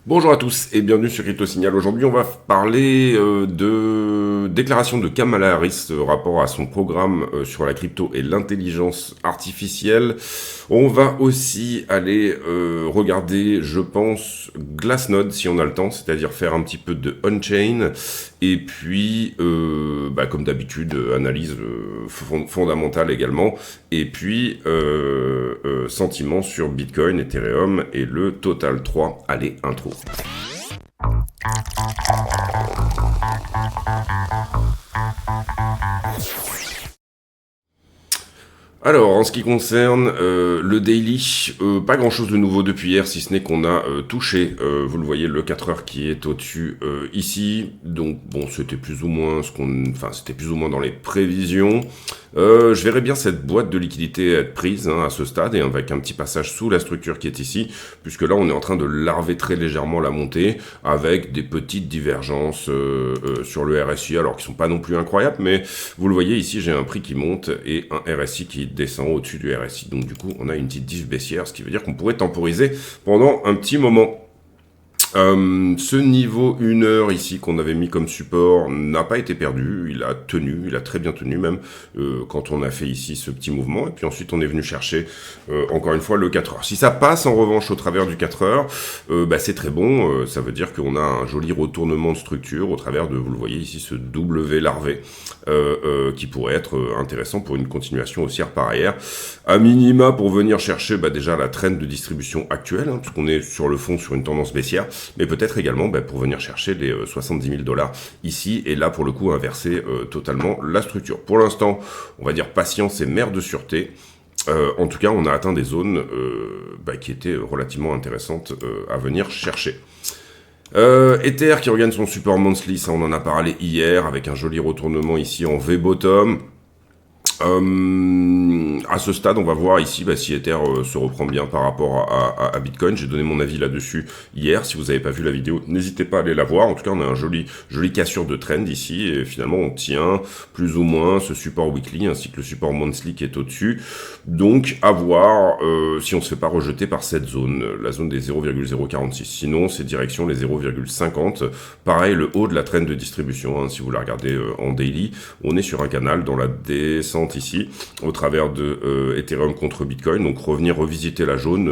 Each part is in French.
Bonjour à tous et bienvenue sur Crypto Signal. Aujourd'hui, on va parler de déclaration de Kamala Harris rapport à son programme sur la crypto et l'intelligence artificielle. On va aussi aller regarder, je pense, Glassnode si on a le temps, c'est-à-dire faire un petit peu de on-chain et puis, comme d'habitude, analyse fondamentale également et puis sentiments sur Bitcoin, Ethereum et le Total 3. Allez, intro. Alors, en ce qui concerne le daily, pas grand chose de nouveau depuis hier, si ce n'est qu'on a touché, vous le voyez, le 4 heures qui est au-dessus ici. Donc, bon, c'était plus ou moins c'était plus ou moins dans les prévisions. Je verrais bien cette boîte de liquidité être prise à ce stade et avec un petit passage sous la structure qui est ici, puisque là on est en train de larver très légèrement la montée avec des petites divergences sur le RSI, alors qui sont pas non plus incroyables, mais vous le voyez ici j'ai un prix qui monte et un RSI qui descend au-dessus du RSI, donc du coup on a une petite diff baissière, ce qui veut dire qu'on pourrait temporiser pendant un petit moment. Ce niveau 1 heure ici qu'on avait mis comme support n'a pas été perdu, il a tenu, il a très bien tenu même quand on a fait ici ce petit mouvement et puis ensuite on est venu chercher encore une fois le 4 heures. Si ça passe en revanche au travers du 4 heures, c'est très bon, ça veut dire qu'on a un joli retournement de structure au travers de, vous le voyez ici, ce W larvé qui pourrait être intéressant pour une continuation haussière par ailleurs. À minima pour venir chercher déjà la trend de distribution actuelle, puisqu'on est sur le fond sur une tendance baissière, mais peut-être également pour venir chercher les 70 000 $ ici, et là pour le coup inverser totalement la structure. Pour l'instant, on va dire patience et mère de sûreté. En tout cas, on a atteint des zones qui étaient relativement intéressantes à venir chercher. Ether qui regagne son support monthly, ça on en a parlé hier, avec un joli retournement ici en V-bottom. À ce stade, on va voir ici si Ether se reprend bien par rapport à Bitcoin. J'ai donné mon avis là-dessus hier. Si vous n'avez pas vu la vidéo, n'hésitez pas à aller la voir. En tout cas, on a un joli cassure de trend ici. Et finalement, on tient plus ou moins ce support weekly ainsi que le support monthly qui est au-dessus. Donc, à voir si on se fait pas rejeter par cette zone, la zone des 0,046. Sinon, c'est direction les 0,50. Pareil, le haut de la trend de distribution. Si vous la regardez en daily, on est sur un canal dans la descente ici au travers de Ethereum contre Bitcoin, donc revenir revisiter la jaune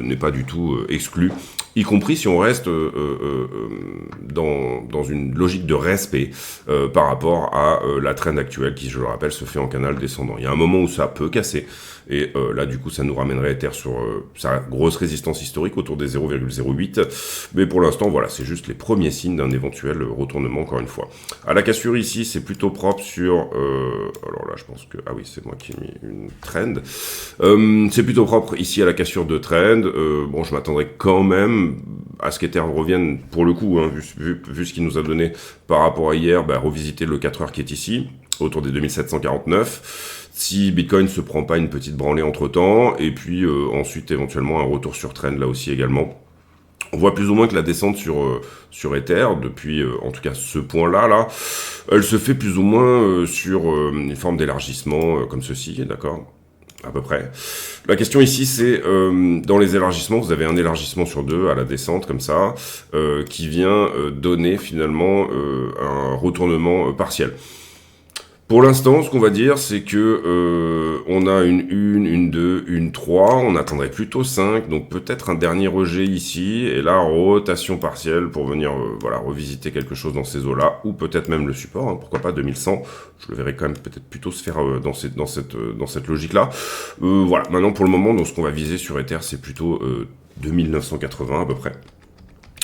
n'est pas du tout exclu, y compris si on reste dans une logique de respect par rapport à la trend actuelle qui, je le rappelle, se fait en canal descendant. Il y a un moment où ça peut casser et là du coup ça nous ramènerait Ether sur sa grosse résistance historique autour des 0,08, mais pour l'instant voilà, c'est juste les premiers signes d'un éventuel retournement encore une fois. À la cassure ici c'est plutôt propre sur alors là je pense que ah oui c'est moi qui ai mis une trend, c'est plutôt propre ici à la cassure de trend. Bon je m'attendrais quand même à ce qu'Ether revienne pour le coup vu ce qu'il nous a donné par rapport à hier, revisiter le 4 heures qui est ici autour des 2749. Si Bitcoin se prend pas une petite branlée entre temps, et puis ensuite éventuellement un retour sur trend là aussi également. On voit plus ou moins que la descente sur Ether, depuis en tout cas ce point-là, elle se fait plus ou moins sur une forme d'élargissement comme ceci, d'accord ? À peu près. La question ici, c'est dans les élargissements, vous avez un élargissement sur deux à la descente comme ça, qui vient donner finalement un retournement partiel. Pour l'instant, ce qu'on va dire, c'est que on a une 2, une 3, on attendrait plutôt 5, donc peut-être un dernier rejet ici, et là, rotation partielle pour venir revisiter quelque chose dans ces eaux-là, ou peut-être même le support, pourquoi pas 2100, je le verrai quand même peut-être plutôt se faire dans cette logique-là. Voilà, maintenant pour le moment, donc, ce qu'on va viser sur Ether, c'est plutôt 2980 à peu près.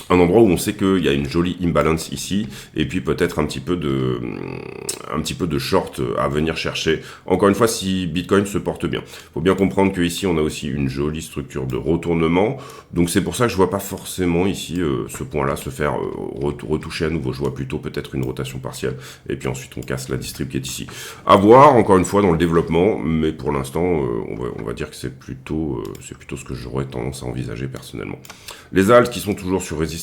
Un endroit où on sait qu'il y a une jolie imbalance ici, et puis peut-être un petit peu de short à venir chercher. Encore une fois, si Bitcoin se porte bien. Faut bien comprendre que ici on a aussi une jolie structure de retournement, donc c'est pour ça que je vois pas forcément ici ce point-là se faire retoucher à nouveau. Je vois plutôt peut-être une rotation partielle, et puis ensuite on casse la distrib qui est ici. À voir, encore une fois, dans le développement, mais pour l'instant, on va dire que c'est plutôt ce que j'aurais tendance à envisager personnellement. Les alts qui sont toujours sur résistance,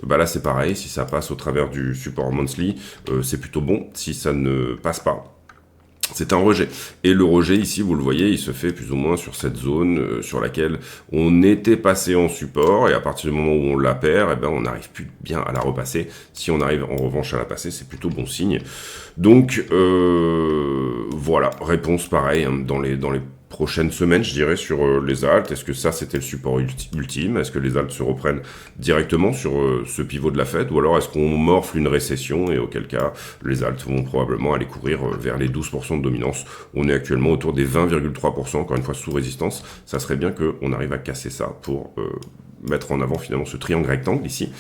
là c'est pareil, si ça passe au travers du support monthly, c'est plutôt bon. Si ça ne passe pas, C'est un rejet. Et le rejet, ici, vous le voyez, il se fait plus ou moins sur cette zone sur laquelle on était passé en support, et à partir du moment où on la perd, eh ben, on n'arrive plus bien à la repasser. Si on arrive en revanche à la passer, c'est plutôt bon signe. Donc, voilà, réponse pareil, hein, dans les prochaines semaines, je dirais, sur les alts. Est-ce que ça, c'était le support ultime? Est-ce que les alts se reprennent directement sur ce pivot de la Fed? Ou alors est-ce qu'on morfle une récession, et auquel cas, les alts vont probablement aller courir vers les 12% de dominance? On est actuellement autour des 20,3%, encore une fois, sous résistance. Ça serait bien qu'on arrive à casser ça pour mettre en avant finalement ce triangle rectangle ici,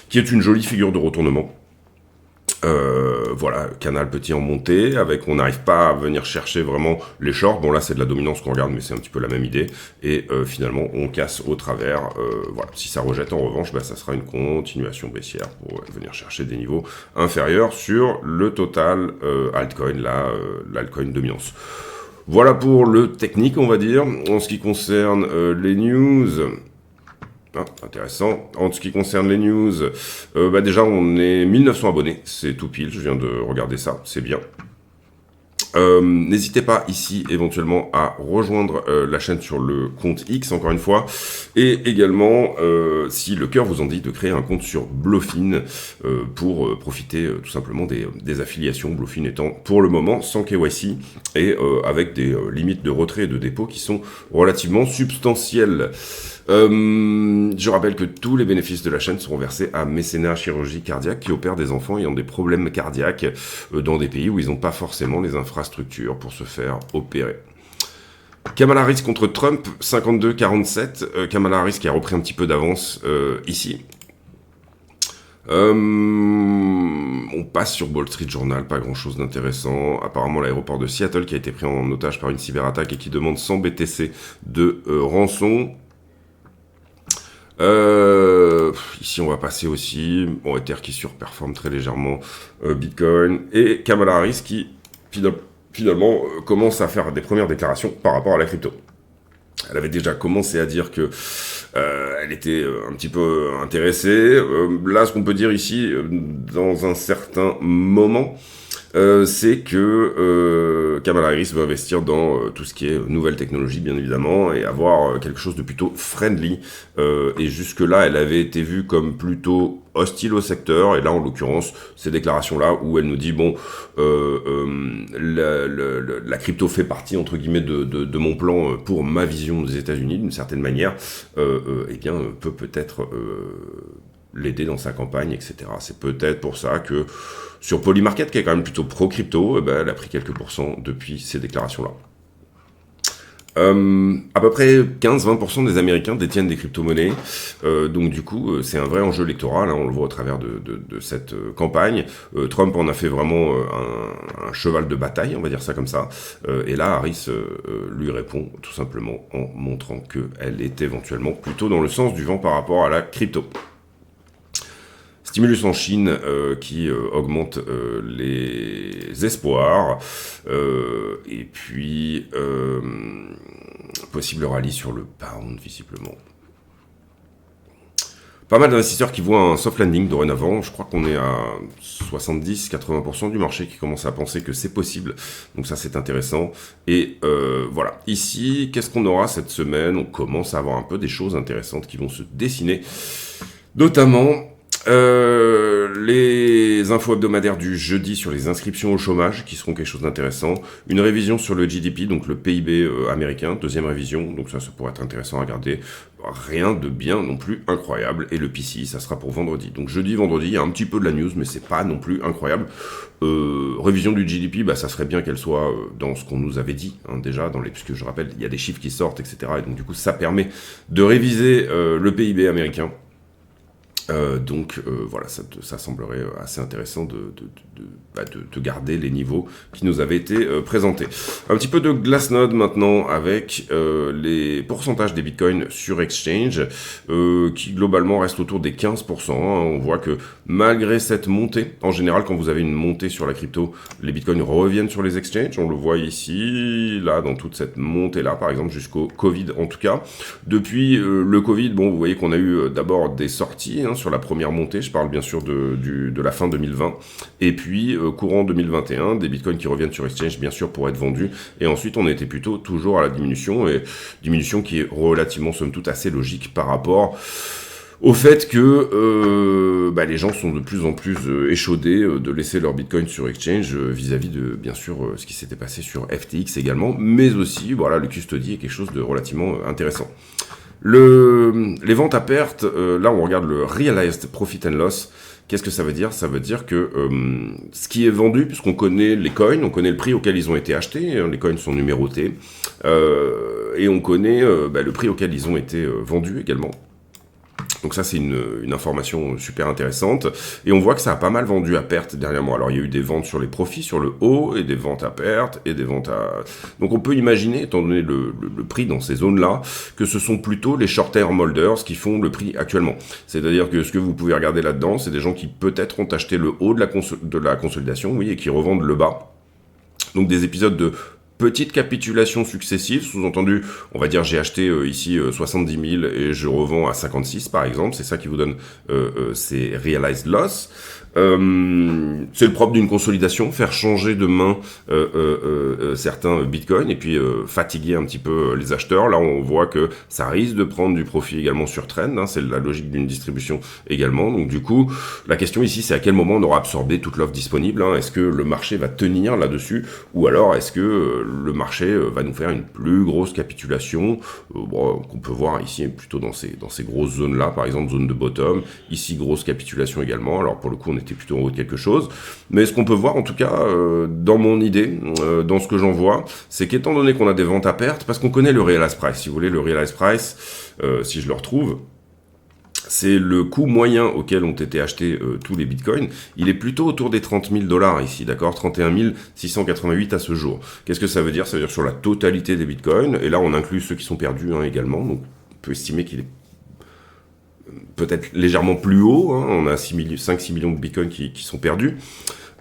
qui est une jolie figure de retournement. Voilà, canal petit en montée, on n'arrive pas à venir chercher vraiment les shorts. Bon, là, c'est de la dominance qu'on regarde, mais c'est un petit peu la même idée. Et finalement, on casse au travers. Voilà, si ça rejette, en revanche, bah, ça sera une continuation baissière pour venir chercher des niveaux inférieurs sur le total altcoin, l'altcoin dominance. Voilà pour le technique, on va dire. En ce qui concerne les news... Ah, intéressant. En ce qui concerne les news, bah déjà on est 1900 abonnés, c'est tout pile, je viens de regarder ça, c'est bien. N'hésitez pas ici éventuellement à rejoindre la chaîne sur le compte X, encore une fois, et également si le cœur vous en dit de créer un compte sur Bluefin pour profiter tout simplement des affiliations, Bluefin étant pour le moment sans KYC et avec des limites de retrait et de dépôt qui sont relativement substantielles. Je rappelle que tous les bénéfices de la chaîne seront versés à Mécénat Chirurgie Cardiaque qui opère des enfants ayant des problèmes cardiaques dans des pays où ils n'ont pas forcément les infrastructures pour se faire opérer. Kamala Harris contre Trump, 52-47. Kamala Harris qui a repris un petit peu d'avance ici. On passe sur Wall Street Journal, pas grand chose d'intéressant. Apparemment, l'aéroport de Seattle qui a été pris en otage par une cyberattaque et qui demande 100 BTC de rançon. Ici on va passer aussi Ether qui surperforme très légèrement Bitcoin, et Kamala Harris qui finalement commence à faire des premières déclarations par rapport à la crypto. Elle avait déjà commencé à dire que elle était un petit peu intéressée. Là, ce qu'on peut dire ici, dans un certain moment, c'est que Kamala Harris veut investir dans tout ce qui est nouvelles technologies, bien évidemment, et avoir quelque chose de plutôt friendly. Et jusque-là, elle avait été vue comme plutôt hostile au secteur, et là, en l'occurrence, ces déclarations-là, où elle nous dit, bon, la crypto fait partie, entre guillemets, de mon plan pour ma vision des États-Unis, d'une certaine manière, eh bien, peut-être l'aider dans sa campagne, etc. C'est peut-être pour ça que sur Polymarket, qui est quand même plutôt pro-crypto, elle a pris quelques pourcents depuis ces déclarations-là. À peu près 15-20% des Américains détiennent des crypto-monnaies, donc du coup c'est un vrai enjeu électoral, hein, on le voit au travers de cette campagne. Trump en a fait vraiment un cheval de bataille, on va dire ça comme ça, et là Harris lui répond tout simplement en montrant qu'elle est éventuellement plutôt dans le sens du vent par rapport à la crypto. Stimulus en Chine qui augmente les espoirs, et puis possible rallye sur le pound visiblement. Pas mal d'investisseurs qui voient un soft landing dorénavant. Je crois qu'on est à 70-80% du marché qui commence à penser que c'est possible. Donc ça, c'est intéressant. Et voilà. Ici, qu'est-ce qu'on aura cette semaine? On commence à avoir un peu des choses intéressantes qui vont se dessiner. Notamment les infos hebdomadaires du jeudi sur les inscriptions au chômage qui seront quelque chose d'intéressant, une révision sur le GDP, donc le PIB américain, deuxième révision, donc ça pourrait être intéressant à regarder, rien de bien non plus incroyable, et le PCI ça sera pour vendredi, donc jeudi, vendredi, il y a un petit peu de la news mais c'est pas non plus incroyable. Révision du GDP, ça serait bien qu'elle soit dans ce qu'on nous avait dit hein, déjà, puisque je rappelle, il y a des chiffres qui sortent, etc. Et donc du coup ça permet de réviser le PIB américain. Donc voilà, ça semblerait assez intéressant de garder les niveaux qui nous avaient été présentés. Un petit peu de Glassnode maintenant avec les pourcentages des bitcoins sur exchange qui globalement restent autour des 15%. Hein. On voit que malgré cette montée, en général quand vous avez une montée sur la crypto, les bitcoins reviennent sur les exchanges. On le voit ici, là dans toute cette montée là par exemple jusqu'au Covid en tout cas. Depuis le Covid, bon vous voyez qu'on a eu d'abord des sorties hein, sur la première montée, je parle bien sûr de la fin 2020, et puis courant 2021, des bitcoins qui reviennent sur exchange bien sûr pour être vendus, et ensuite on était plutôt toujours à la diminution, et diminution qui est relativement somme toute assez logique par rapport au fait que les gens sont de plus en plus échaudés de laisser leur bitcoin sur exchange vis-à-vis de, bien sûr, ce qui s'était passé sur FTX également, mais aussi, voilà, le custody est quelque chose de relativement intéressant. Les ventes à perte, là on regarde le Realized Profit and Loss. Qu'est-ce que ça veut dire? Ça veut dire que ce qui est vendu, puisqu'on connaît les coins, on connaît le prix auquel ils ont été achetés, les coins sont numérotés, et on connaît le prix auquel ils ont été vendus également. Donc ça, c'est une information super intéressante. Et on voit que ça a pas mal vendu à perte dernièrement. Alors, il y a eu des ventes sur les profits, sur le haut, et des ventes à perte, et des ventes à... Donc, on peut imaginer, étant donné le prix dans ces zones-là, que ce sont plutôt les short-term holders qui font le prix actuellement. C'est-à-dire que ce que vous pouvez regarder là-dedans, c'est des gens qui peut-être ont acheté le haut de la consolidation, oui, et qui revendent le bas. Donc, des épisodes de petites capitulations successives, sous-entendu, on va dire j'ai acheté ici 70 000 et je revends à 56 par exemple, c'est ça qui vous donne ces realized loss. C'est le propre d'une consolidation, faire changer de main certains bitcoins et puis fatiguer un petit peu les acheteurs. Là, on voit que ça risque de prendre du profit également sur trend, hein, c'est la logique d'une distribution également. Donc du coup, la question ici, c'est à quel moment on aura absorbé toute l'offre disponible, hein. Est-ce que le marché va tenir là-dessus ou alors est-ce que le marché va nous faire une plus grosse capitulation qu'on peut voir ici plutôt dans ces grosses zones-là, par exemple zone de bottom, ici grosse capitulation également. Alors pour le coup, on était plutôt en haut de quelque chose. Mais ce qu'on peut voir, en tout cas, dans mon idée, dans ce que j'en vois, c'est qu'étant donné qu'on a des ventes à perte, parce qu'on connaît le realized price, si vous voulez, le realized price, si je le retrouve, c'est le coût moyen auquel ont été achetés tous les bitcoins. Il est plutôt autour des 30 000 $ ici, d'accord, 31 688 à ce jour. Qu'est-ce que ça veut dire? Ça veut dire sur la totalité des bitcoins, et là on inclut ceux qui sont perdus également, donc on peut estimer qu'il est peut-être légèrement plus haut, hein. On a 5-6 millions de bitcoins qui sont perdus.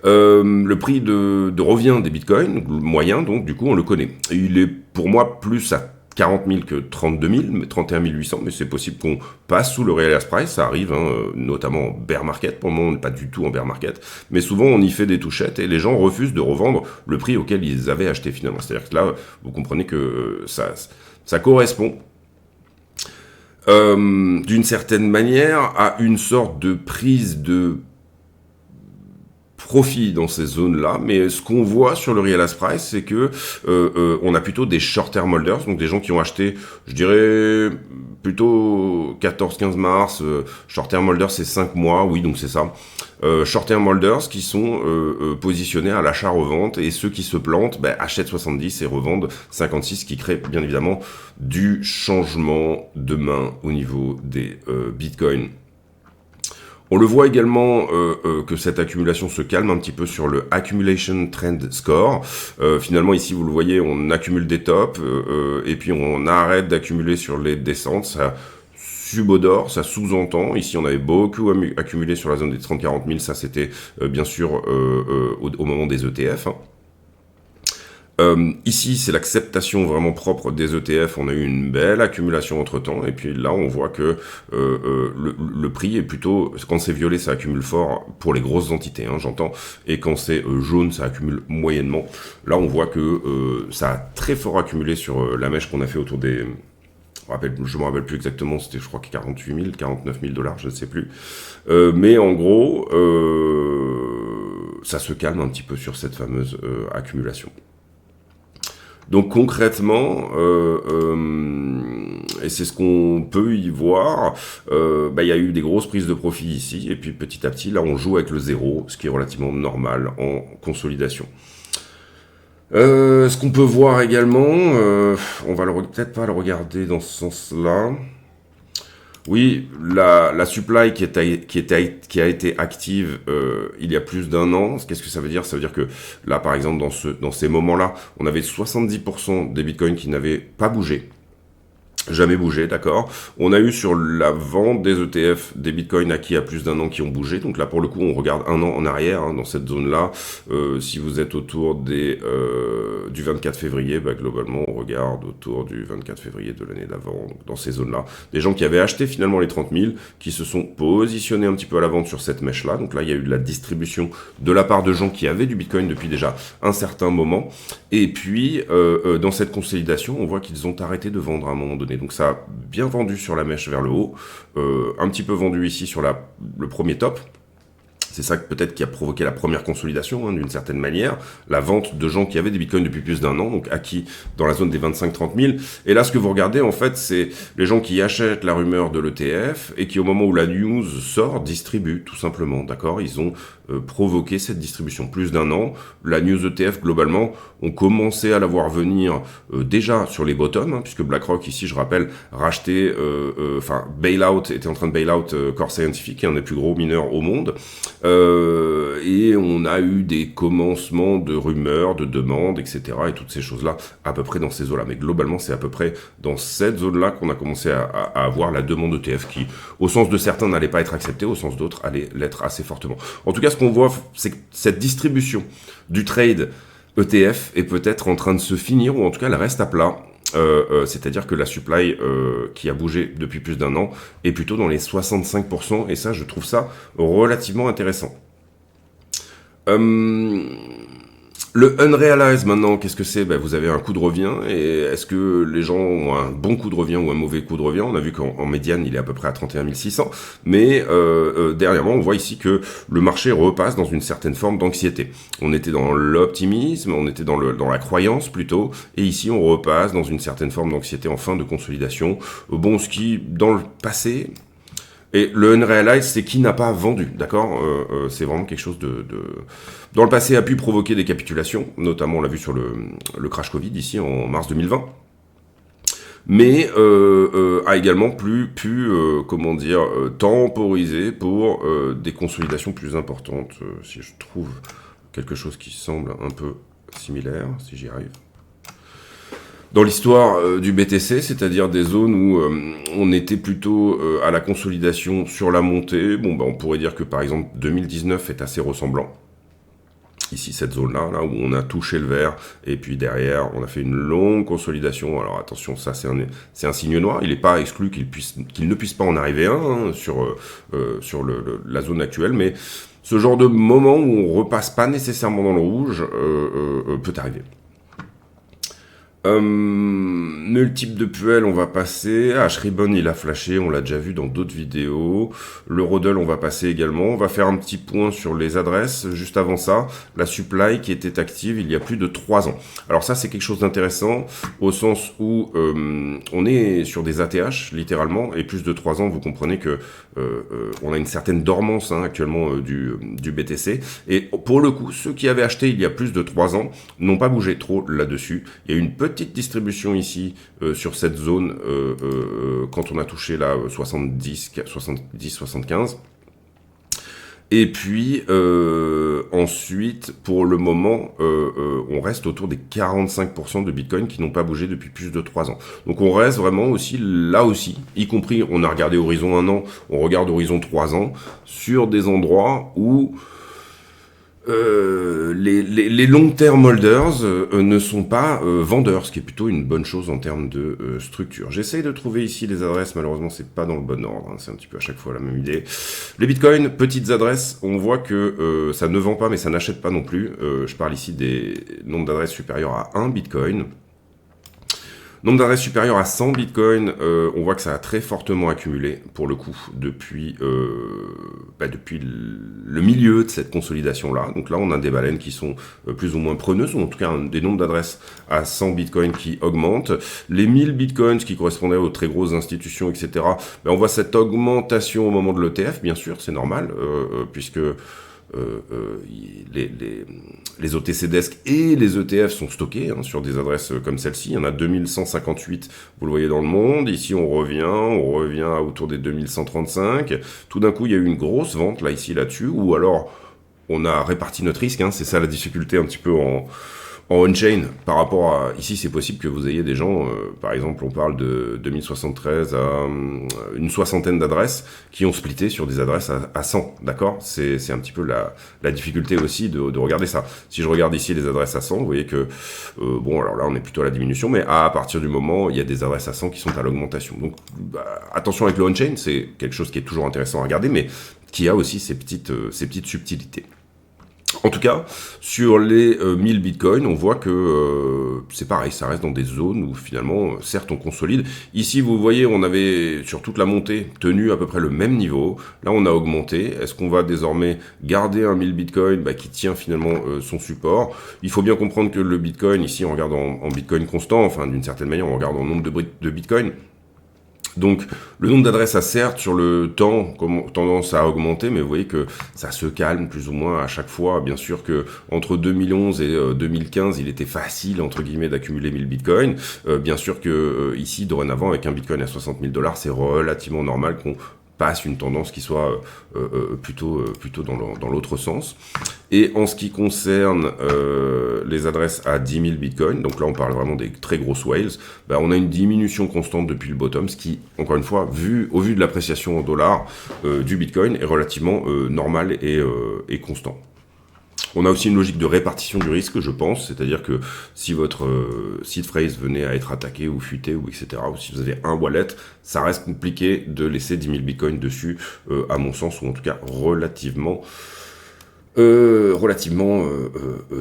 Le prix de revient des bitcoins, moyen, donc du coup on le connaît. Il est pour moi plus à 40 000 que 32 000, mais 31 800, mais c'est possible qu'on passe sous le realized price, ça arrive, hein, notamment en bear market. Pour le moment, on n'est pas du tout en bear market, mais souvent on y fait des touchettes et les gens refusent de revendre le prix auquel ils avaient acheté finalement. C'est-à-dire que là, vous comprenez que ça correspond d'une certaine manière à une sorte de prise de profit dans ces zones-là, mais ce qu'on voit sur le realized price, c'est que on a plutôt des short-term holders, donc des gens qui ont acheté, je dirais, plutôt 14-15 mars, short-term holders c'est 5 mois, oui, donc c'est ça. Short-term holders qui sont positionnés à l'achat-revente, et ceux qui se plantent achètent 70 et revendent 56, qui crée bien évidemment du changement de main au niveau des bitcoins. On le voit également que cette accumulation se calme un petit peu sur le Accumulation Trend Score. Finalement, ici, vous le voyez, on accumule des tops et puis on arrête d'accumuler sur les descentes. Ça subodore, ça sous-entend. Ici, on avait beaucoup accumulé sur la zone des 30-40 000. Ça, c'était bien sûr au moment des ETF. Hein. Ici, c'est l'acceptation vraiment propre des ETF. On a eu une belle accumulation entre-temps. Et puis là, on voit que le prix est plutôt... Quand c'est violet, ça accumule fort pour les grosses entités, hein, j'entends. Et quand c'est jaune, ça accumule moyennement. Là, on voit que ça a très fort accumulé sur la mèche qu'on a fait autour des... Je me rappelle plus exactement, c'était je crois que 48 000, 49 000 $, je ne sais plus. Mais en gros, ça se calme un petit peu sur cette fameuse accumulation. Donc concrètement, et c'est ce qu'on peut y voir, il y a eu des grosses prises de profit ici, et puis petit à petit, là on joue avec le zéro, ce qui est relativement normal en consolidation. Ce qu'on peut voir également, on va peut-être pas le regarder dans ce sens-là. Oui, la supply qui a été active il y a plus d'un an. Qu'est-ce que ça veut dire? Ça veut dire que là, par exemple, dans ces moments-là, on avait 70% des bitcoins qui n'avaient pas bougé. Jamais bougé, d'accord. On a eu sur la vente des ETF des bitcoins acquis à plus d'un an qui ont bougé. Donc là, pour le coup, on regarde un an en arrière, hein, dans cette zone-là. Si vous êtes autour du 24 février, bah, globalement, on regarde autour du 24 février de l'année d'avant, donc dans ces zones-là. Des gens qui avaient acheté finalement les 30 000, qui se sont positionnés un petit peu à la vente sur cette mèche-là. Donc là, il y a eu de la distribution de la part de gens qui avaient du bitcoin depuis déjà un certain moment. Et puis, dans cette consolidation, on voit qu'ils ont arrêté de vendre à un moment donné. Donc ça a bien vendu sur la mèche vers le haut, un petit peu vendu ici sur le premier top. C'est ça peut-être qui a provoqué la première consolidation, hein, d'une certaine manière, la vente de gens qui avaient des bitcoins depuis plus d'un an, donc acquis dans la zone des 25-30 000. Et là, ce que vous regardez, en fait, c'est les gens qui achètent la rumeur de l'ETF et qui, au moment où la news sort, distribuent, tout simplement, d'accord. Ils ont provoqué cette distribution plus d'un an. La news ETF, globalement, on commençait à la voir venir déjà sur les bottoms, hein, puisque BlackRock, ici, je rappelle, rachetait, était en train de bail out Core Scientific, qui est un des plus gros mineurs au monde. Et on a eu des commencements de rumeurs, de demandes, etc. et toutes ces choses-là, à peu près dans ces eaux-là. Mais globalement, c'est à peu près dans cette zone-là qu'on a commencé à avoir la demande ETF qui, au sens de certains, n'allait pas être acceptée, au sens d'autres, allait l'être assez fortement. En tout cas, ce qu'on voit, c'est que cette distribution du trade ETF est peut-être en train de se finir, ou en tout cas, elle reste à plat. C'est-à-dire que la supply qui a bougé depuis plus d'un an est plutôt dans les 65%, et ça, je trouve ça relativement intéressant. Le unrealized maintenant, qu'est-ce que c'est? Vous avez un coup de revient, et est-ce que les gens ont un bon coup de revient ou un mauvais coup de revient? On a vu qu'en médiane, il est à peu près à 31 600, mais dernièrement, on voit ici que le marché repasse dans une certaine forme d'anxiété. On était dans l'optimisme, on était dans la croyance plutôt, et ici, on repasse dans une certaine forme d'anxiété en fin de consolidation. Bon, ce qui, dans le passé... Et le unrealized, c'est qui n'a pas vendu, d'accord. C'est vraiment quelque chose dans le passé a pu provoquer des capitulations, notamment on l'a vu sur le crash Covid ici en mars 2020, mais a également pu temporiser pour des consolidations plus importantes, si je trouve quelque chose qui semble un peu similaire, si j'y arrive. Dans l'histoire du BTC, c'est-à-dire des zones où on était plutôt à la consolidation sur la montée, on pourrait dire que par exemple 2019 est assez ressemblant. Ici, cette zone-là, là où on a touché le vert, et puis derrière, on a fait une longue consolidation. Alors attention, ça c'est un signe noir. Il n'est pas exclu qu'il ne puisse pas en arriver un, hein, sur la zone actuelle, mais ce genre de moment où on repasse pas nécessairement dans le rouge peut arriver. Multiple de Puel, on va passer. H-Ribbon, il a flashé, on l'a déjà vu dans d'autres vidéos. Le Rodel, on va passer également. On va faire un petit point sur les adresses. Juste avant ça, la supply qui était active il y a plus de 3 ans. Alors ça, c'est quelque chose d'intéressant au sens où on est sur des ATH, littéralement, et plus de 3 ans, vous comprenez que on a une certaine dormance actuellement du BTC. Et pour le coup, ceux qui avaient acheté il y a plus de 3 ans n'ont pas bougé trop là-dessus. Il y a une petite distribution ici sur cette zone quand on a touché la 70-75. Et puis ensuite, pour le moment, on reste autour des 45% de Bitcoin qui n'ont pas bougé depuis plus de 3 ans. Donc on reste vraiment aussi, là aussi, y compris, on a regardé horizon 1 an, on regarde horizon 3 ans, sur des endroits où les long-term holders ne sont pas vendeurs, ce qui est plutôt une bonne chose en termes de structure. J'essaye de trouver ici les adresses, malheureusement c'est pas dans le bon ordre, hein, c'est un petit peu à chaque fois la même idée. Les bitcoins, petites adresses, on voit que ça ne vend pas mais ça n'achète pas non plus. Je parle ici des nombres d'adresses supérieurs à 1 bitcoin. Nombre d'adresses supérieur à 100 bitcoins, on voit que ça a très fortement accumulé, pour le coup, depuis le milieu de cette consolidation-là. Donc là, on a des baleines qui sont plus ou moins preneuses, ou en tout cas des nombres d'adresses à 100 bitcoins qui augmentent. Les 1000 bitcoins qui correspondaient aux très grosses institutions, etc., on voit cette augmentation au moment de l'ETF, bien sûr, c'est normal, puisque... les OTC Desk et les ETF sont stockés sur des adresses comme celle-ci. Il y en a 2158, vous le voyez dans le monde. Ici, on revient à autour des 2135. Tout d'un coup, il y a eu une grosse vente là-dessus, ou alors on a réparti notre risque. C'est ça la difficulté un petit peu En on-chain, par rapport à... Ici, c'est possible que vous ayez des gens, par exemple, on parle de 2073 à une soixantaine d'adresses qui ont splitté sur des adresses à 100, d'accord? C'est un petit peu la difficulté aussi de regarder ça. Si je regarde ici les adresses à 100, vous voyez que, bon, alors là, on est plutôt à la diminution, mais à partir du moment où il y a des adresses à 100 qui sont à l'augmentation. Donc, attention avec le on-chain, c'est quelque chose qui est toujours intéressant à regarder, mais qui a aussi ces petites subtilités. En tout cas, sur les 1000 bitcoins, on voit que c'est pareil, ça reste dans des zones où finalement, certes, on consolide. Ici, vous voyez, on avait, sur toute la montée, tenu à peu près le même niveau. Là, on a augmenté. Est-ce qu'on va désormais garder un 1000 bitcoins qui tient finalement son support? Il faut bien comprendre que le bitcoin, ici, on regarde en bitcoin constant, enfin, d'une certaine manière, on regarde en nombre de bitcoins. Donc, le nombre d'adresses a certes sur le temps tendance à augmenter, mais vous voyez que ça se calme plus ou moins à chaque fois. Bien sûr que entre 2011 et 2015, il était facile, entre guillemets, d'accumuler 1000 bitcoins. Bien sûr que ici, dorénavant, avec un bitcoin à 60 000 $, c'est relativement normal qu'on passe une tendance qui soit plutôt dans l'autre sens. Et en ce qui concerne les adresses à 10 000 bitcoins, donc là on parle vraiment des très grosses whales, on a une diminution constante depuis le bottom, ce qui, encore une fois, au vu de l'appréciation en dollars du bitcoin, est relativement normal et constant. On a aussi une logique de répartition du risque, je pense, c'est-à-dire que si votre seed phrase venait à être attaqué ou fuité, ou etc., ou si vous avez un wallet, ça reste compliqué de laisser 10 000 bitcoins dessus, à mon sens, ou en tout cas relativement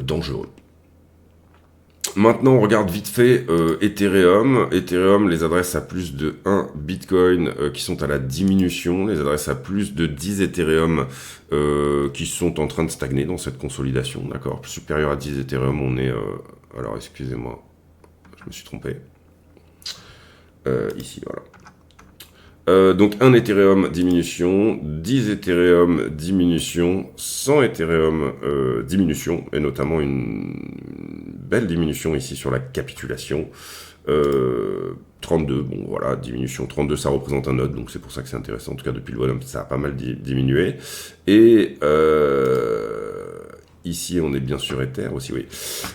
dangereux. Maintenant, on regarde vite fait Ethereum. Ethereum, les adresses à plus de 1 Bitcoin qui sont à la diminution. Les adresses à plus de 10 Ethereum qui sont en train de stagner dans cette consolidation. D'accord. Supérieur à 10 Ethereum, on est... alors, excusez-moi, je me suis trompé. Ici, voilà. Donc 1 Ethereum diminution, 10 Ethereum diminution, 100 Ethereum diminution, et notamment une belle diminution ici sur la capitulation. 32, bon voilà, diminution 32, ça représente un node, donc c'est pour ça que c'est intéressant. En tout cas, depuis le volume, ça a pas mal diminué. Et ici, on est bien sur Ether aussi, oui.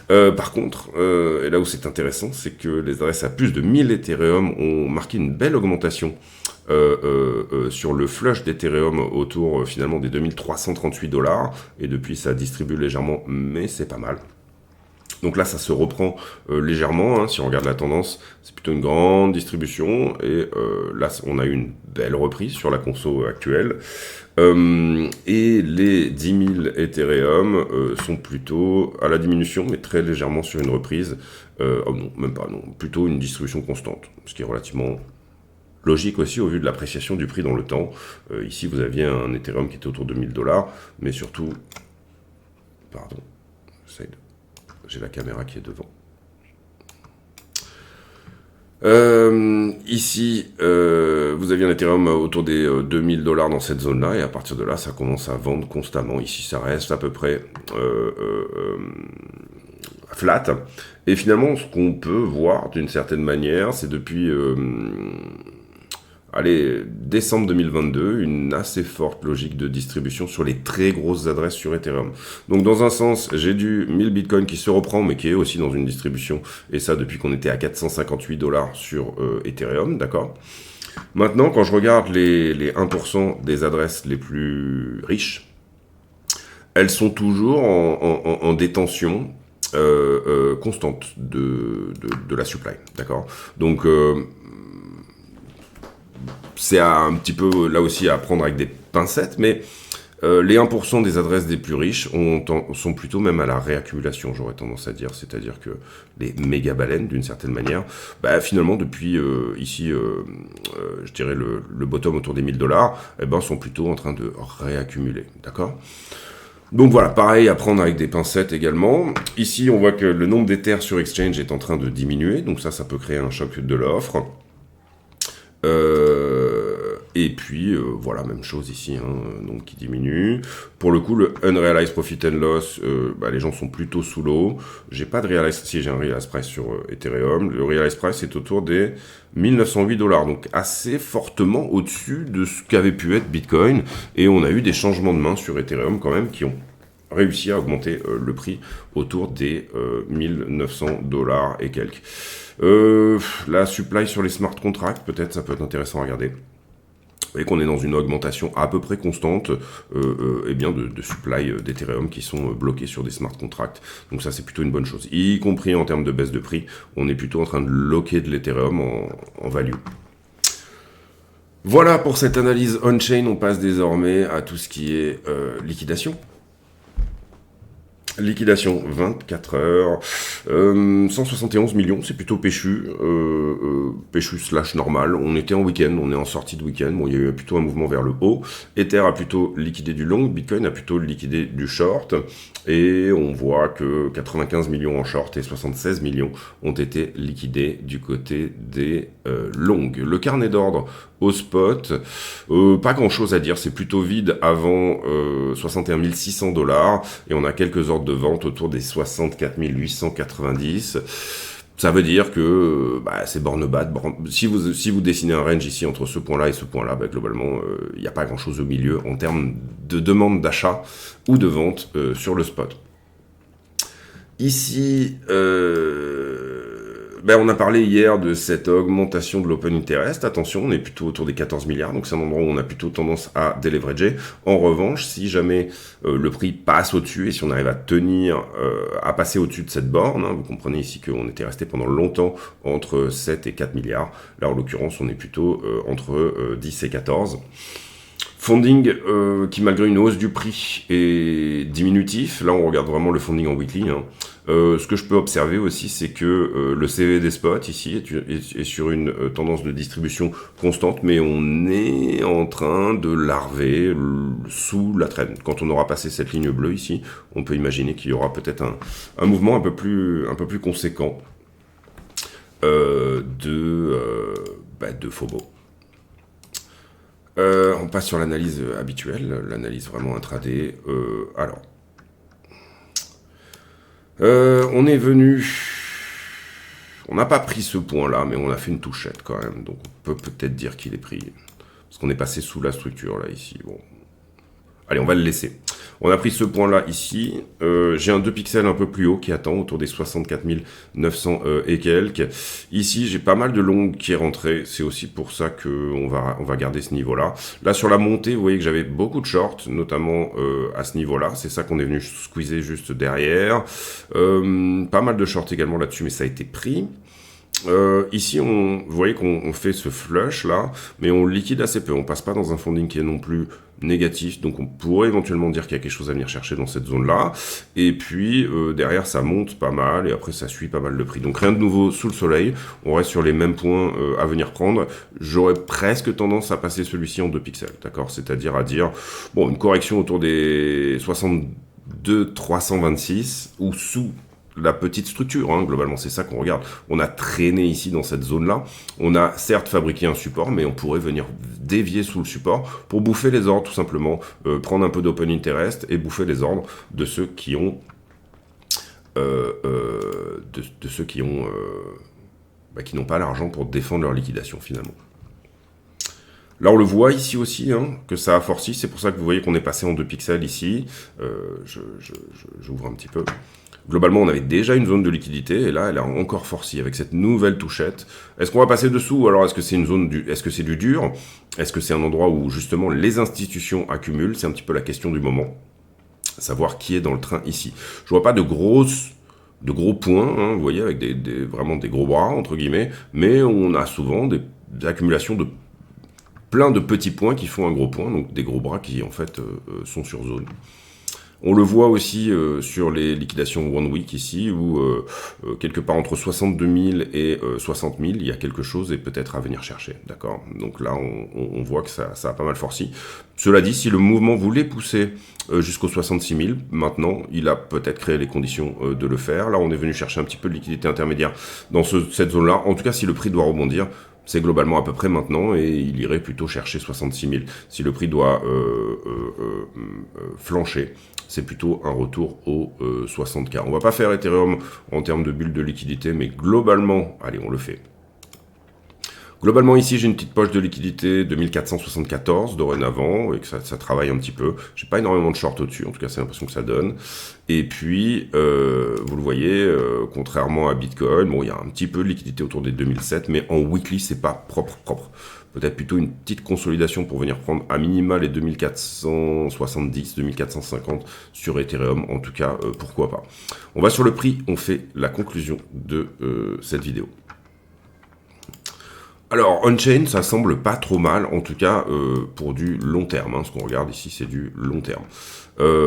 Par contre, et là où c'est intéressant, c'est que les adresses à plus de 1000 Ethereum ont marqué une belle augmentation sur le flush d'Ethereum autour finalement des 2338 $, et depuis ça distribue légèrement, mais c'est pas mal. Donc là, ça se reprend légèrement, hein. Si on regarde la tendance, c'est plutôt une grande distribution, et là, on a eu une belle reprise sur la conso actuelle. Et les 10 000 Ethereum sont plutôt à la diminution, mais très légèrement sur une reprise. Oh non, même pas, non, plutôt une distribution constante, ce qui est relativement logique aussi au vu de l'appréciation du prix dans le temps. Ici, vous aviez un Ethereum qui était autour de 1000 $, mais surtout... Pardon, j'ai la caméra qui est devant. Ici, vous aviez un Ethereum autour des 2000 $ dans cette zone-là, et à partir de là, ça commence à vendre constamment. Ici, ça reste à peu près flat. Et finalement, ce qu'on peut voir d'une certaine manière, c'est depuis décembre 2022, une assez forte logique de distribution sur les très grosses adresses sur Ethereum. Donc dans un sens, j'ai du 1000 Bitcoin qui se reprend, mais qui est aussi dans une distribution, et ça depuis qu'on était à 458 $ sur Ethereum, d'accord. Maintenant, quand je regarde les 1% des adresses les plus riches, elles sont toujours en détention constante de la supply, d'accord. Donc c'est un petit peu là aussi à prendre avec des pincettes, mais les 1% des adresses des plus riches sont plutôt même à la réaccumulation, j'aurais tendance à dire. C'est-à-dire que les méga baleines, d'une certaine manière, finalement, depuis ici, je dirais le bottom autour des 1000 $, sont plutôt en train de réaccumuler, d'accord. Donc voilà, pareil à prendre avec des pincettes également. Ici, on voit que le nombre d'Ethers sur Exchange est en train de diminuer, donc ça peut créer un choc de l'offre. Et puis voilà, même chose ici, hein, donc qui diminue. Pour le coup, le unrealized profit and loss, les gens sont plutôt sous l'eau. J'ai pas de realized, si j'ai un realized price sur Ethereum. Le realized price est autour des 1908 $, donc assez fortement au-dessus de ce qu'avait pu être Bitcoin. Et on a eu des changements de main sur Ethereum quand même qui ont réussi à augmenter le prix autour des 1900 $ et quelques. La supply sur les smart contracts, peut-être, ça peut être intéressant à regarder. Vous voyez qu'on est dans une augmentation à peu près constante eh bien de supply d'Ethereum qui sont bloqués sur des smart contracts. Donc ça, c'est plutôt une bonne chose. Y compris en termes de baisse de prix, on est plutôt en train de locker de l'Ethereum en value. Voilà pour cette analyse on-chain. On passe désormais à tout ce qui est liquidation. Liquidation, 24 heures, 171 millions, c'est plutôt péchu, péchu / normal. On était en week-end, on est en sortie de week-end, bon, il y a eu plutôt un mouvement vers le haut. Ether a plutôt liquidé du long, Bitcoin a plutôt liquidé du short, et on voit que 95 millions en short et 76 millions ont été liquidés du côté des longues. Le carnet d'ordre au spot, pas grand chose à dire, c'est plutôt vide avant 61 600 $, et on a quelques ordres de vente autour des 64 890. Ça veut dire que c'est borne bas. Si vous dessinez un range ici entre ce point-là et ce point-là, globalement, il n'y a pas grand-chose au milieu en termes de demande d'achat ou de vente sur le spot. Ici, on a parlé hier de cette augmentation de l'open interest. Attention, on est plutôt autour des 14 milliards, donc c'est un endroit où on a plutôt tendance à déleverager. En revanche, si jamais le prix passe au-dessus, et si on arrive à tenir, à passer au-dessus de cette borne, vous comprenez ici qu'on était resté pendant longtemps entre 7 et 4 milliards. Là, en l'occurrence, on est plutôt entre 10 et 14. Funding qui, malgré une hausse du prix, est diminutif. Là, on regarde vraiment le funding en weekly. Ce que je peux observer aussi, c'est que le CV des spots, ici, est sur une tendance de distribution constante, mais on est en train de larver sous la trend. Quand on aura passé cette ligne bleue ici, on peut imaginer qu'il y aura peut-être un mouvement un peu plus conséquent de FOMO. On passe sur l'analyse habituelle, l'analyse vraiment intraday. On est venu... On n'a pas pris ce point-là, mais on a fait une touchette quand même. Donc on peut peut-être dire qu'il est pris. Parce qu'on est passé sous la structure là, ici. Bon. Allez, on va le laisser. On a pris ce point-là ici. J'ai un 2 pixels un peu plus haut qui attend autour des 64 900 et quelques. Ici, j'ai pas mal de longues qui est rentré. C'est aussi pour ça qu'on va garder ce niveau-là. Là, sur la montée, vous voyez que j'avais beaucoup de shorts, notamment à ce niveau-là. C'est ça qu'on est venu squeezer juste derrière. Pas mal de shorts également là-dessus, mais ça a été pris. Ici, vous voyez qu'on fait ce flush là, mais on liquide assez peu. On passe pas dans un funding qui est non plus négatif, donc on pourrait éventuellement dire qu'il y a quelque chose à venir chercher dans cette zone là. Et puis derrière, ça monte pas mal et après ça suit pas mal le prix. Donc rien de nouveau sous le soleil. On reste sur les mêmes points à venir prendre. J'aurais presque tendance à passer celui-ci en 2 pixels, d'accord. C'est-à-dire à dire bon, une correction autour des 62 326 ou sous la petite structure, globalement, c'est ça qu'on regarde. On a traîné ici dans cette zone-là. On a certes fabriqué un support, mais on pourrait venir dévier sous le support pour bouffer les ordres, tout simplement, prendre un peu d'open interest et bouffer les ordres de ceux qui ont qui n'ont pas l'argent pour défendre leur liquidation, finalement. Là, on le voit ici aussi, que ça a forci. C'est pour ça que vous voyez qu'on est passé en 2 pixels ici. J'ouvre un petit peu. Globalement, on avait déjà une zone de liquidité, et là, elle a encore forci avec cette nouvelle touchette. Est-ce qu'on va passer dessous, ou alors est-ce que c'est est-ce que c'est du dur? Est-ce que c'est un endroit où, justement, les institutions accumulent? C'est un petit peu la question du moment. Savoir qui est dans le train ici. Je vois pas de gros points, vous voyez, avec vraiment des gros bras, entre guillemets, mais on a souvent des accumulations de plein de petits points qui font un gros point, donc des gros bras qui, en fait, sont sur zone. On le voit aussi sur les liquidations One Week ici, où quelque part entre 62 000 et 60 000, il y a quelque chose et peut-être à venir chercher, d'accord. Donc là, on voit que ça a pas mal forci. Cela dit, si le mouvement voulait pousser jusqu'aux 66 000, maintenant, il a peut-être créé les conditions de le faire. Là, on est venu chercher un petit peu de liquidité intermédiaire dans cette zone-là. En tout cas, si le prix doit rebondir, c'est globalement à peu près maintenant, et il irait plutôt chercher 66 000. Si le prix doit flancher, c'est plutôt un retour aux 60K. On va pas faire Ethereum en termes de bulle de liquidité, mais globalement, allez, on le fait. Globalement, ici, j'ai une petite poche de liquidité de 1474 dorénavant, et que ça travaille un petit peu. J'ai pas énormément de short au-dessus, en tout cas, c'est l'impression que ça donne. Et puis, vous le voyez, contrairement à Bitcoin, bon, il y a un petit peu de liquidité autour des 2007, mais en weekly, c'est pas propre. Peut-être plutôt une petite consolidation pour venir prendre à minima les 2470, 2450 sur Ethereum. En tout cas, pourquoi pas. On va sur le prix, on fait la conclusion de cette vidéo. Alors, on-chain, ça semble pas trop mal, en tout cas pour du long terme. Hein. Ce qu'on regarde ici, c'est du long terme.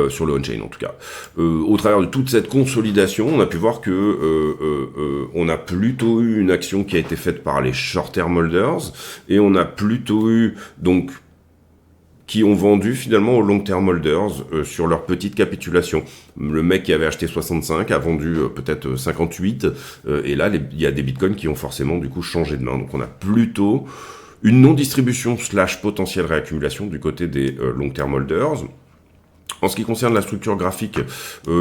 Sur le on-chain, en tout cas. Au travers de toute cette consolidation, on a pu voir que on a plutôt eu une action qui a été faite par les short-term holders, et on a plutôt eu, donc, qui ont vendu finalement aux long-term holders sur leur petite capitulation. Le mec qui avait acheté 65 a vendu peut-être 58, et là il y a des bitcoins qui ont forcément du coup changé de main. Donc on a plutôt une non-distribution / potentielle réaccumulation du côté des long-term holders. En ce qui concerne la structure graphique,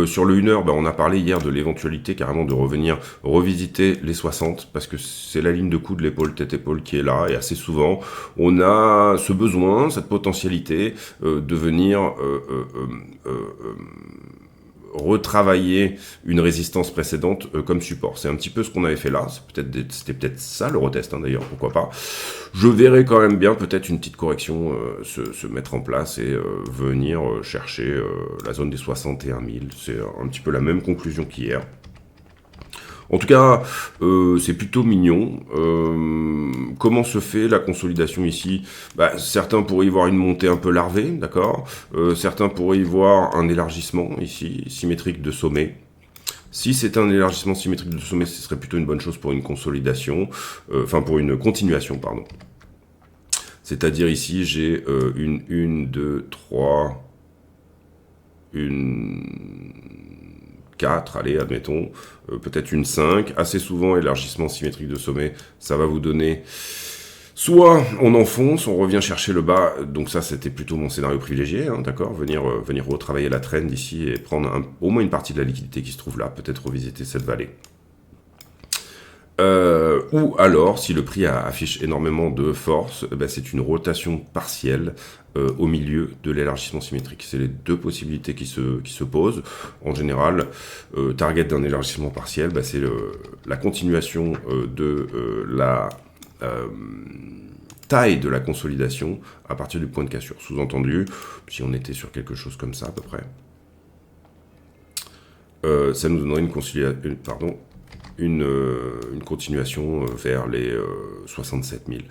sur le 1 heure, on a parlé hier de l'éventualité carrément de revenir revisiter les 60, parce que c'est la ligne de coup de l'épaule tête-épaule qui est là, et assez souvent, on a ce besoin, cette potentialité de venir retravailler une résistance précédente comme support. C'est un petit peu ce qu'on avait fait là, c'était peut-être ça le retest, hein, d'ailleurs, pourquoi pas. Je verrai quand même bien peut-être une petite correction se mettre en place et venir chercher la zone des 61 000. C'est un petit peu la même conclusion qu'hier. En tout cas, c'est plutôt mignon. Comment se fait la consolidation ici? Certains pourraient y voir une montée un peu larvée, d'accord. Certains pourraient y voir un élargissement ici, symétrique de sommet. Si c'est un élargissement symétrique de sommet, ce serait plutôt une bonne chose pour une consolidation, pour une continuation, pardon. C'est-à-dire ici, j'ai une, 2, 3, une 4, allez, admettons, peut-être une 5. Assez souvent, élargissement symétrique de sommet, ça va vous donner... Soit on enfonce, on revient chercher le bas, donc ça c'était plutôt mon scénario privilégié, hein, d'accord, venir retravailler la trend ici et prendre au moins une partie de la liquidité qui se trouve là, peut-être revisiter cette vallée. Ou alors, si le prix affiche énormément de force, c'est une rotation partielle au milieu de l'élargissement symétrique. C'est les deux possibilités qui se posent. En général, target d'un élargissement partiel, c'est la continuation de la taille de la consolidation à partir du point de cassure. Sous-entendu, si on était sur quelque chose comme ça à peu près, ça nous donnerait une continuation vers les 67 000.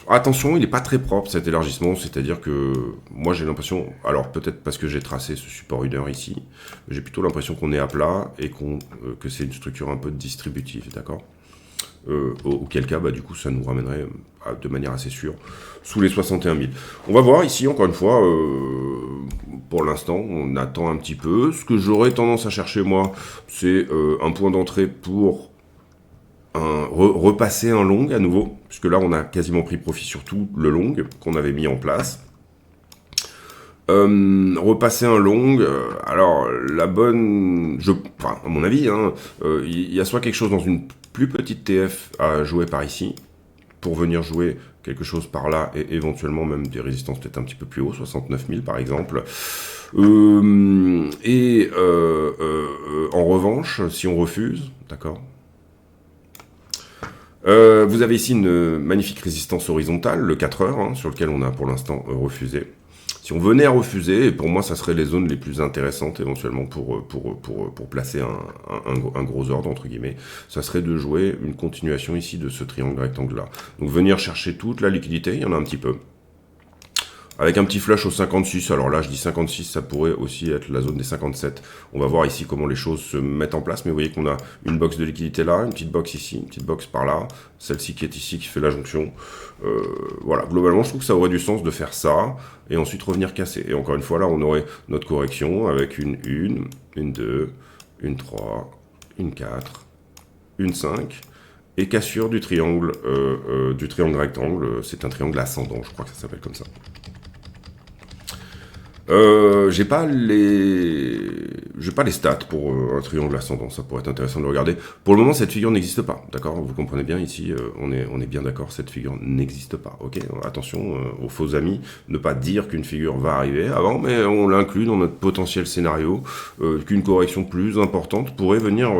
Attention, il n'est pas très propre cet élargissement, c'est-à-dire que moi j'ai l'impression, alors peut-être parce que j'ai tracé ce support 1 heure ici, j'ai plutôt l'impression qu'on est à plat et que c'est une structure un peu distributive, d'accord. Auquel cas, du coup, ça nous ramènerait de manière assez sûre sous les 61 000. On va voir ici, encore une fois, pour l'instant, on attend un petit peu. Ce que j'aurais tendance à chercher, moi, c'est un point d'entrée pour repasser un long à nouveau, puisque là, on a quasiment pris profit sur tout le long qu'on avait mis en place. Repasser un long, alors la bonne, à mon avis, il y a soit quelque chose dans une plus petite TF à jouer par ici, pour venir jouer quelque chose par là, et éventuellement même des résistances peut-être un petit peu plus haut, 69 000 par exemple. En revanche, si on refuse, d'accord, vous avez ici une magnifique résistance horizontale, le 4 heures, sur lequel on a pour l'instant refusé. Si on venait à refuser, pour moi, ça serait les zones les plus intéressantes éventuellement pour placer un gros ordre, entre guillemets. Ça serait de jouer une continuation ici de ce triangle rectangle-là. Donc venir chercher toute la liquidité, il y en a un petit peu. Avec un petit flush au 56, alors là je dis 56, ça pourrait aussi être la zone des 57. On va voir ici comment les choses se mettent en place, mais vous voyez qu'on a une box de liquidité là, une petite box ici, une petite box par là, celle-ci qui est ici, qui fait la jonction. Voilà, globalement je trouve que ça aurait du sens de faire ça, et ensuite revenir casser. Et encore une fois là, on aurait notre correction avec une 2, une 3, une 4, une 5... et cassure du triangle rectangle. C'est un triangle ascendant, je crois que ça s'appelle comme ça. Je j'ai pas les stats pour un triangle ascendant, ça pourrait être intéressant de le regarder. Pour le moment, cette figure n'existe pas, d'accord? Vous comprenez bien ici, on est bien d'accord, cette figure n'existe pas, ok? Attention aux faux amis, ne pas dire qu'une figure va arriver avant, mais on l'inclut dans notre potentiel scénario, qu'une correction plus importante pourrait venir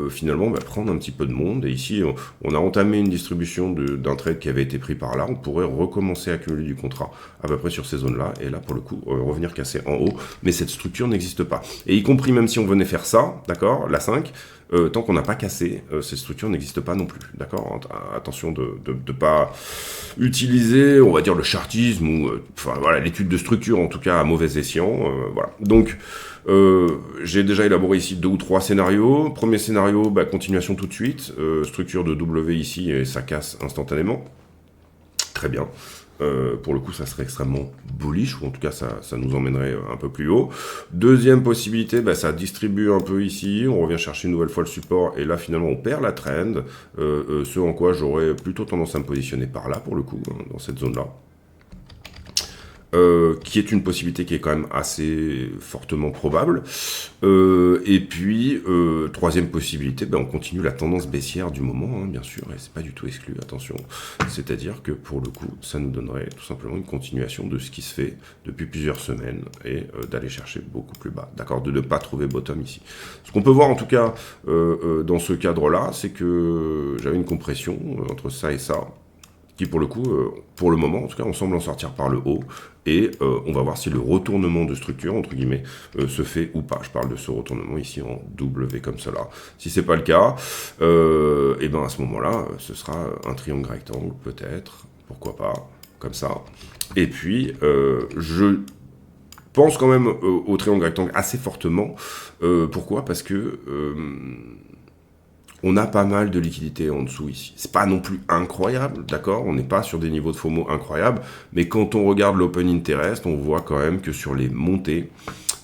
finalement prendre un petit peu de monde. Et ici, on a entamé une distribution d'un trade qui avait été pris par là, on pourrait recommencer à accumuler du contrat à peu près sur ces zones-là, et là, pour le coup, revenir casser en haut, mais cette structure n'existe pas. Et y compris même si on venait faire ça, d'accord, la 5, tant qu'on n'a pas cassé, cette structure n'existe pas non plus, d'accord. Attention de ne pas utiliser, on va dire, le chartisme, ou enfin voilà, l'étude de structure, en tout cas, à mauvais escient, voilà. Donc, j'ai déjà élaboré ici 2 ou 3 scénarios. Premier scénario, continuation tout de suite, structure de W ici, et ça casse instantanément. Très bien. Pour le coup, ça serait extrêmement bullish, ou en tout cas, ça nous emmènerait un peu plus haut. Deuxième possibilité, ça distribue un peu ici, on revient chercher une nouvelle fois le support, et là, finalement, on perd la trend, ce en quoi j'aurais plutôt tendance à me positionner par là, pour le coup, hein, dans cette zone-là. Qui est une possibilité qui est quand même assez fortement probable. Et puis, troisième possibilité, on continue la tendance baissière du moment, hein, bien sûr, et c'est pas du tout exclu, attention. C'est-à-dire que, pour le coup, ça nous donnerait tout simplement une continuation de ce qui se fait depuis plusieurs semaines, et d'aller chercher beaucoup plus bas, d'accord, de ne pas trouver bottom ici. Ce qu'on peut voir, en tout cas, dans ce cadre-là, c'est que j'avais une compression entre ça et ça, qui pour le coup, pour le moment, en tout cas, on semble en sortir par le haut, et on va voir si le retournement de structure, entre guillemets, se fait ou pas. Je parle de ce retournement ici en W comme cela. Si c'est pas le cas, et à ce moment-là, ce sera un triangle rectangle, peut-être, pourquoi pas, comme ça. Et puis, je pense quand même au triangle rectangle assez fortement. Pourquoi? Parce que on a pas mal de liquidités en dessous ici. C'est pas non plus incroyable, d'accord? On n'est pas sur des niveaux de FOMO incroyables, mais quand on regarde l'open interest, on voit quand même que sur les montées,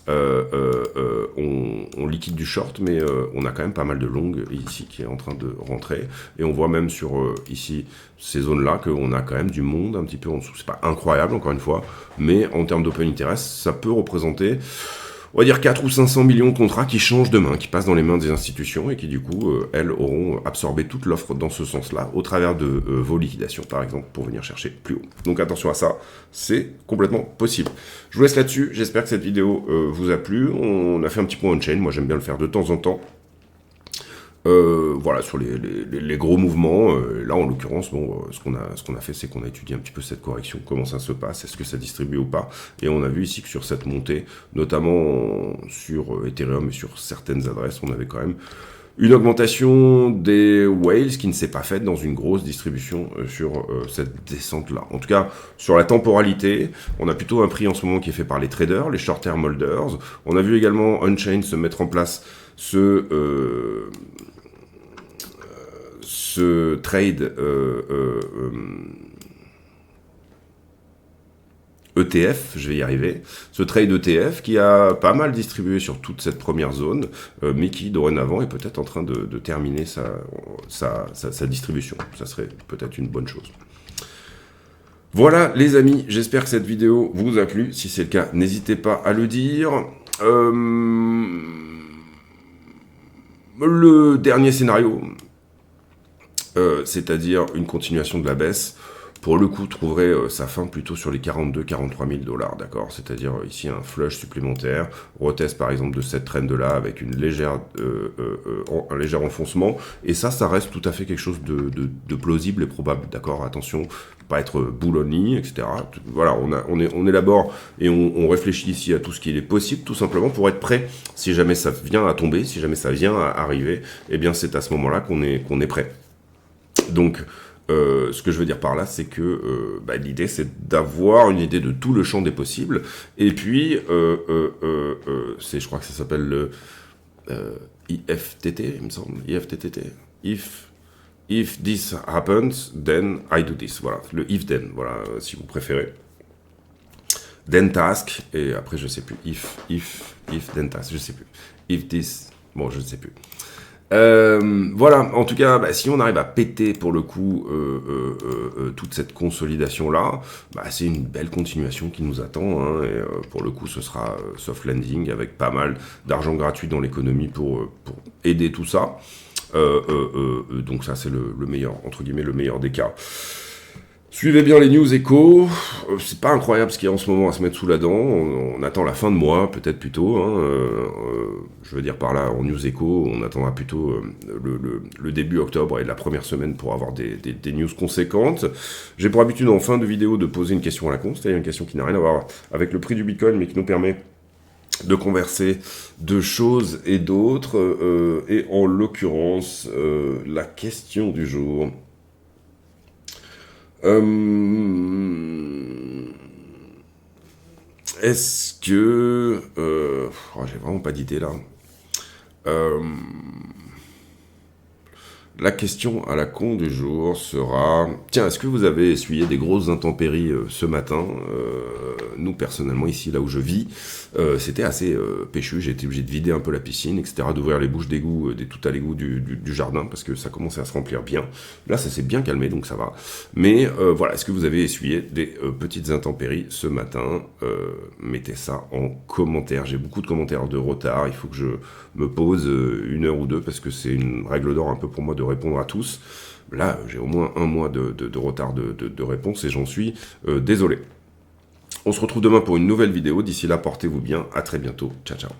on liquide du short, mais on a quand même pas mal de long ici qui est en train de rentrer. Et on voit même sur ici ces zones-là qu'on a quand même du monde un petit peu en dessous. C'est pas incroyable, encore une fois, mais en termes d'open interest, ça peut représenter, on va dire, 4 ou 500 millions de contrats qui changent de main, qui passent dans les mains des institutions et qui, du coup, elles auront absorbé toute l'offre dans ce sens-là, au travers de vos liquidations, par exemple, pour venir chercher plus haut. Donc attention à ça, c'est complètement possible. Je vous laisse là-dessus, j'espère que cette vidéo vous a plu. On a fait un petit point on-chain, moi j'aime bien le faire de temps en temps. Voilà, sur les gros mouvements, là en l'occurrence, ce qu'on a fait, c'est qu'on a étudié un petit peu cette correction, comment ça se passe, est-ce que ça distribue ou pas, et on a vu ici que sur cette montée, notamment sur Ethereum et sur certaines adresses, on avait quand même une augmentation des whales qui ne s'est pas faite dans une grosse distribution sur cette descente-là. En tout cas, sur la temporalité, on a plutôt un prix en ce moment qui est fait par les traders, les short-term holders. On a vu également on-chain se mettre en place ce trade ETF, je vais y arriver, ce trade ETF qui a pas mal distribué sur toute cette première zone, mais qui dorénavant est peut-être en train de terminer sa distribution. Ça serait peut-être une bonne chose. Voilà les amis, j'espère que cette vidéo vous a plu. Si c'est le cas, n'hésitez pas à le dire. Le dernier scénario, c'est-à-dire une continuation de la baisse, pour le coup, trouverait sa fin plutôt sur les 42-43 000 $, d'accord? C'est-à-dire ici un flush supplémentaire, retest par exemple de cette trend-là avec un léger enfoncement, et ça reste tout à fait quelque chose de plausible et probable, d'accord? Attention, pas être bull only, etc. Voilà, on élabore et on réfléchit ici à tout ce qui est possible, tout simplement pour être prêt, si jamais ça vient à tomber, si jamais ça vient à arriver, eh bien c'est à ce moment-là qu'on est prêt. Donc, ce que je veux dire par là, c'est que l'idée, c'est d'avoir une idée de tout le champ des possibles. Et puis, je crois que ça s'appelle le IFTT, il me semble. IFTTT. If this happens, then I do this. Voilà, le if then, voilà, si vous préférez. Then task, et après, je sais plus. If then task, je sais plus. If this, bon, je ne sais plus. Voilà, en tout cas, si on arrive à péter pour le coup toute cette consolidation-là, c'est une belle continuation qui nous attend, hein, et pour le coup ce sera soft landing avec pas mal d'argent gratuit dans l'économie pour aider tout ça. Donc ça c'est le meilleur, entre guillemets, le meilleur des cas. Suivez bien les news échos, c'est pas incroyable ce qu'il y a en ce moment à se mettre sous la dent, on attend la fin de mois, peut-être plutôt, hein, je veux dire par là, en news échos, on attendra plutôt le début octobre et la première semaine pour avoir des news conséquentes. J'ai pour habitude en fin de vidéo de poser une question à la con, c'est-à-dire une question qui n'a rien à voir avec le prix du Bitcoin, mais qui nous permet de converser de choses et d'autres, et en l'occurrence, la question du jour... Est-ce que... j'ai vraiment pas d'idée là. La question à la con du jour sera... Tiens, est-ce que vous avez essuyé des grosses intempéries ce matin? Nous, personnellement, ici, là où je vis, c'était assez péchu. J'ai été obligé de vider un peu la piscine, etc., d'ouvrir les bouches d'égout, des tout à l'égout du jardin, parce que ça commençait à se remplir bien. Là, ça s'est bien calmé, donc ça va. Mais voilà, est-ce que vous avez essuyé des petites intempéries ce matin? Mettez ça en commentaire. J'ai beaucoup de commentaires de retard. Il faut que je me pose 1 heure ou 2, parce que c'est une règle d'or un peu pour moi de répondre à tous. Là, j'ai au moins 1 mois de retard de réponse et j'en suis désolé. On se retrouve demain pour une nouvelle vidéo. D'ici là, portez-vous bien. À très bientôt. Ciao, ciao.